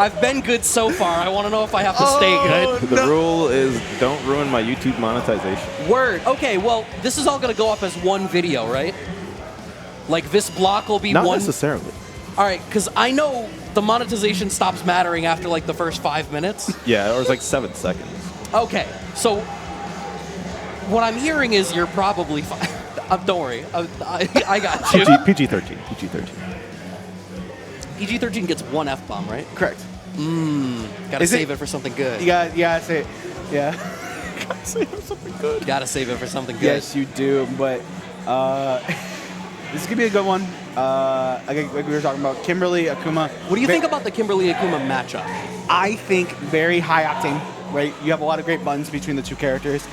I've been good so far. I want to know if I have to stay good. The rule is don't ruin my YouTube monetization. Word. Okay, well, this is all going to go up as one video, right? Like, this block will be Not one... necessarily. All right, because I know the monetization stops mattering after, like, the first 5 minutes. Yeah, or it's like 7 seconds. Okay, so what I'm hearing is you're probably fine. Don't worry. I got you. PG-13. PG-13. PG-13 gets one F-bomb, right? Correct. Gotta save it for something good. You gotta say it. Yeah. Gotta save it for something good. Gotta save it for something good. Yes, you do. But this could be a good one. Like we were talking about, Kimberly, Akuma. What do you think about the Kimberly-Akuma matchup? I think very high octane, right? You have a lot of great buttons between the two characters.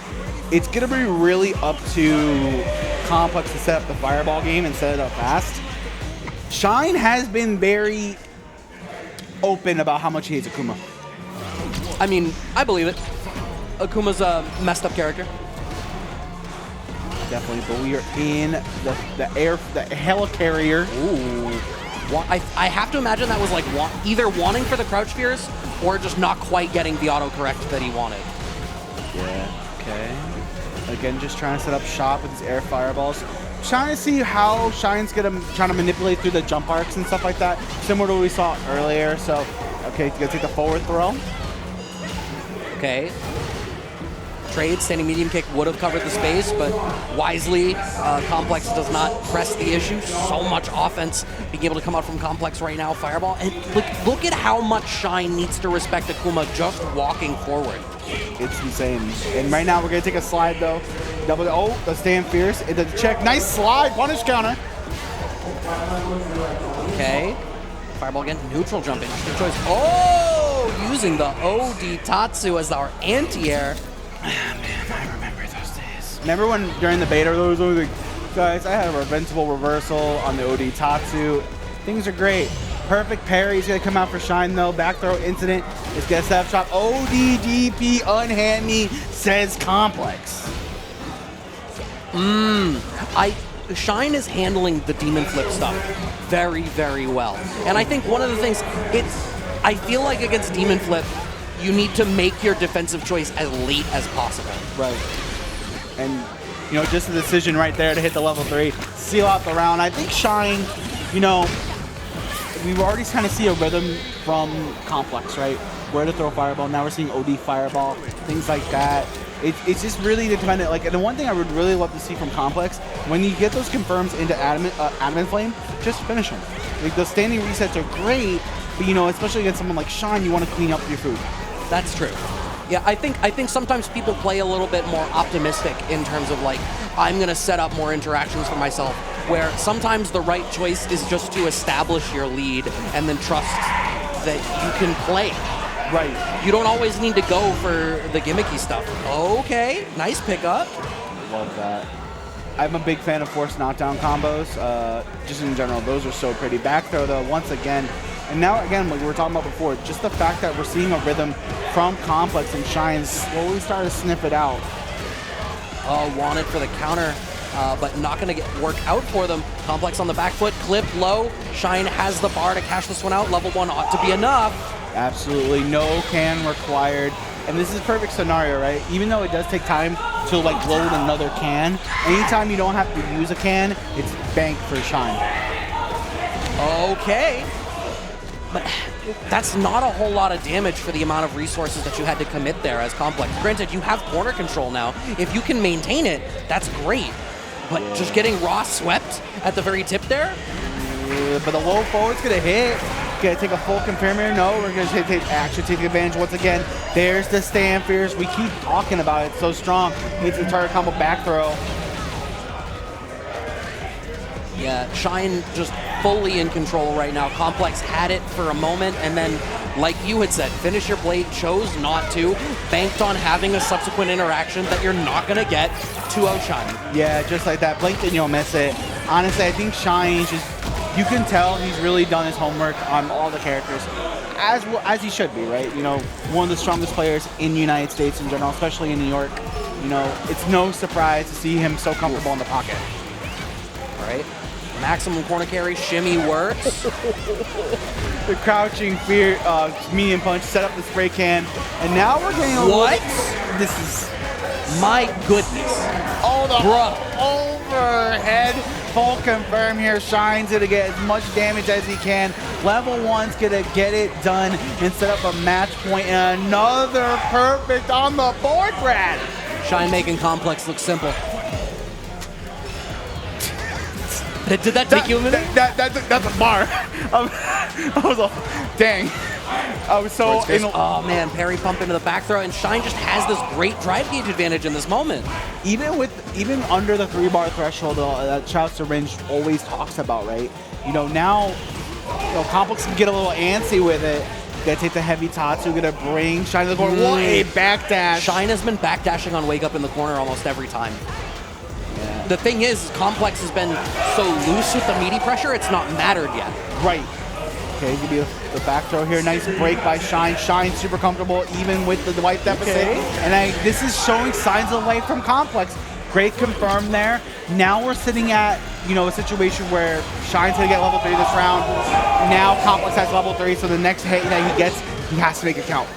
It's going to be really up to Complex to set up the fireball game and set it up fast. Shine has been very open about how much he hates Akuma. I mean, I believe it. Akuma's a messed up character. Definitely, but we are in the helicarrier. Ooh. I have to imagine that was like either wanting for the crouch fears or just not quite getting the autocorrect that he wanted. Yeah, okay. Again, just trying to set up shop with his air fireballs. Trying to see how Shine's trying to manipulate through the jump arcs and stuff like that, similar to what we saw earlier. So, okay, gonna take the forward throw. Okay. Trade, standing medium kick would have covered the space, but wisely, Complex does not press the issue. So much offense being able to come out from Complex right now. Fireball, and look at how much Shine needs to respect Akuma just walking forward. It's insane. And right now we're gonna take a slide though. The stand fierce. It does check. Nice slide. Punish counter. Okay. Fireball again. Neutral jump. Interesting choice. Oh, using the OD Tatsu as our anti-air. Man, I remember those days. Remember when during the beta there was always like, guys, I had a preventable reversal on the OD Tatsu. Things are great. Perfect parry. He's gonna come out for Shine though. Back throw incident. It's gonna set up shop. ODDP unhand me, says Complex. Shine is handling the demon flip stuff very, very well. And I think one of the things, I feel like against demon flip, you need to make your defensive choice as late as possible. Right. And, you know, just a decision right there to hit the level 3, seal out the round. I think Shine, you know, we already kind of see a rhythm from Complex, right? Where to throw fireball. Now we're seeing OD fireball, things like that. It's just really dependent. Like, and the one thing I would really love to see from Complex, when you get those confirms into Adamant Flame, just finish them. Like, the standing resets are great, but you know, especially against someone like Shine, you want to clean up your food. That's true. Yeah, I think sometimes people play a little bit more optimistic in terms of like, I'm gonna set up more interactions for myself, where sometimes the right choice is just to establish your lead and then trust that you can play. Right. You don't always need to go for the gimmicky stuff. Okay, nice pickup. Love that. I'm a big fan of forced knockdown combos. Just in general, those are so pretty. Back throw though, once again. And now again, like we were talking about before, just the fact that we're seeing a rhythm from Complex and Shine slowly start to sniff it out. Oh, wanted for the counter, but not going to work out for them. Complex on the back foot, clip low. Shine has the bar to cash this one out. Level 1 ought to be enough. Absolutely no can required. And this is a perfect scenario, right? Even though it does take time to like load another can, anytime you don't have to use a can, it's bank for Shine. Okay. But that's not a whole lot of damage for the amount of resources that you had to commit there as Complex. Granted, you have corner control now. If you can maintain it, that's great. But just getting raw swept at the very tip there? But the low forward's gonna hit. Gonna take a full confirmer. No, we're gonna actually take advantage once again. There's the stand fierce. We keep talking about it. So strong. Hits the target combo back throw. Yeah, Shine just fully in control right now. Complex had it for a moment, and then, like you had said, finish your blade, chose not to, banked on having a subsequent interaction that you're not going to get 2-0 Shine. Yeah, just like that. Blinked and you'll miss it. Honestly, I think Shine just, you can tell he's really done his homework on all the characters, as he should be, right? You know, one of the strongest players in the United States in general, especially in New York. You know, it's no surprise to see him so comfortable in the pocket. Right? Maximum corner carry, shimmy works. The crouching fear, medium punch, set up the spray can, and now we're getting a What? This is My goodness. overhead. Full confirm here. Shine's gonna get as much damage as he can. Level 1's gonna get it done and set up a match point, and another perfect on the board, Brad. Shine making Complex look simple. Did that take you a minute? That's a bar. I was like, dang. I was so in oh man, parry pump into the back throw, and Shine just has this great drive gauge advantage in this moment. even under the 3-bar threshold that Trout Syringe always talks about, right? Now Complex can get a little antsy with it. Gonna take the heavy Tatsu, gonna bring Shine to the corner. What a backdash. Shine has been backdashing on Wake Up in the corner almost every time. Yeah. The thing is, Complex has been so loose with the meaty pressure, it's not mattered yet. Right. Okay, give you the back throw here. Nice break by Shine. Shine super comfortable even with the wipe deficit. Okay. And this is showing signs of life from Complex. Great confirm there. Now we're sitting at, a situation where Shine's gonna get level 3 this round. Now Complex has level 3, so the next hit that he gets, he has to make it count.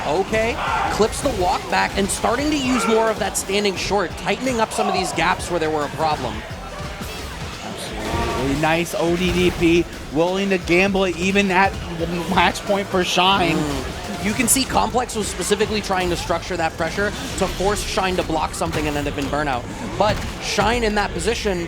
Okay, clips the walk back and starting to use more of that standing short, tightening up some of these gaps where there were a problem. Absolutely nice ODDP, willing to gamble it even at the match point for Shine. You can see Complex was specifically trying to structure that pressure to force Shine to block something and end up in burnout. But Shine in that position,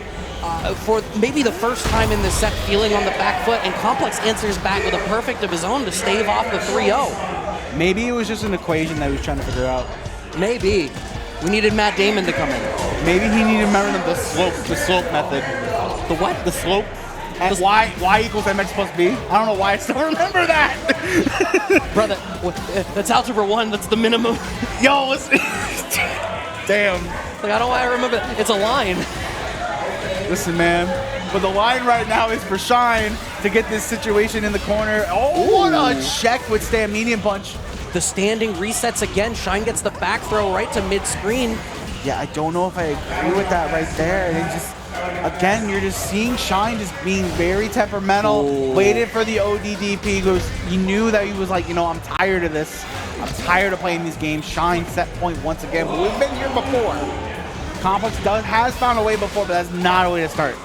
for maybe the first time in this set, feeling on the back foot, and Complex answers back with a perfect of his own to stave off the 3-0. Maybe it was just an equation that he was trying to figure out. Maybe. We needed Matt Damon to come in. Maybe he needed to remember the slope method. The what? The slope. And y equals mx plus b. I don't know why I still remember that. Brother, that's algebra 1. That's the minimum. Yo, listen. Damn. Like, I don't know why I remember that. It's a line. Listen, man. But the line right now is for Shine to get this situation in the corner. Oh, what a check with stand medium punch. The standing resets again. Shine gets the back throw right to mid-screen. Yeah, I don't know if I agree with that right there. And just, again, you're just seeing Shine just being very temperamental. Ooh. Waited for the ODDP. He knew that he was like, I'm tired of this. I'm tired of playing these games. Shine set point once again. But we've been here before. Complex has found a way before, but that's not a way to start.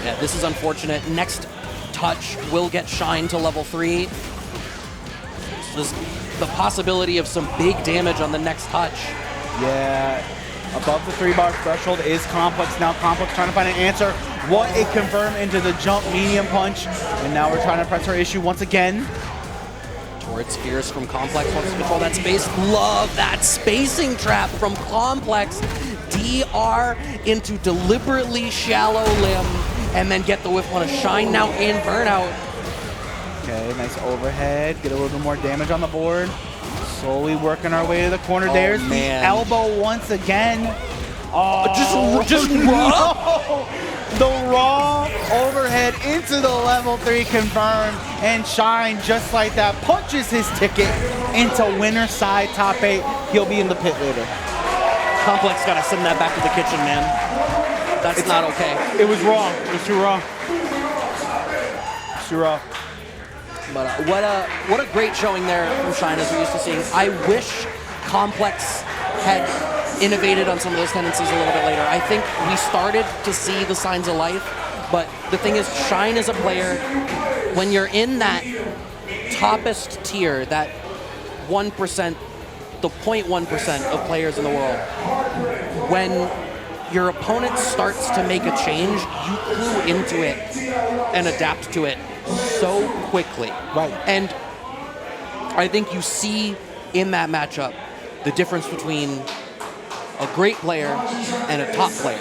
Yeah, this is unfortunate. Next touch will get Shine to level 3. So there's the possibility of some big damage on the next touch. Yeah, above the 3-bar threshold is Complex. Now Complex trying to find an answer. What a confirm into the jump medium punch. And now we're trying to press our issue once again. Torrid Spheres from Complex wants to control that space. Love that spacing trap from Complex. DR into deliberately shallow limb and then get the whiff on a Shine now in burnout. Okay, nice overhead. Get a little bit more damage on the board. Slowly working our way to the corner. There's man. the elbow once again. Oh, just raw? No. The raw overhead into the level 3 confirmed. And Shine, just like that, punches his ticket into winner side top 8. He'll be in the pit later. Complex gotta send that back to the kitchen, man. That's not okay. It was raw. It was too raw. It's too raw. But what a great showing there from Shine as we're used to seeing. I wish Complex had innovated on some of those tendencies a little bit later. I think we started to see the signs of life, but the thing is, Shine is a player, when you're in that toppest tier, that 1%, the 0.1% of players in the world, when your opponent starts to make a change, you clue into it and adapt to it so quickly. Right. And I think you see in that matchup the difference between a great player and a top player.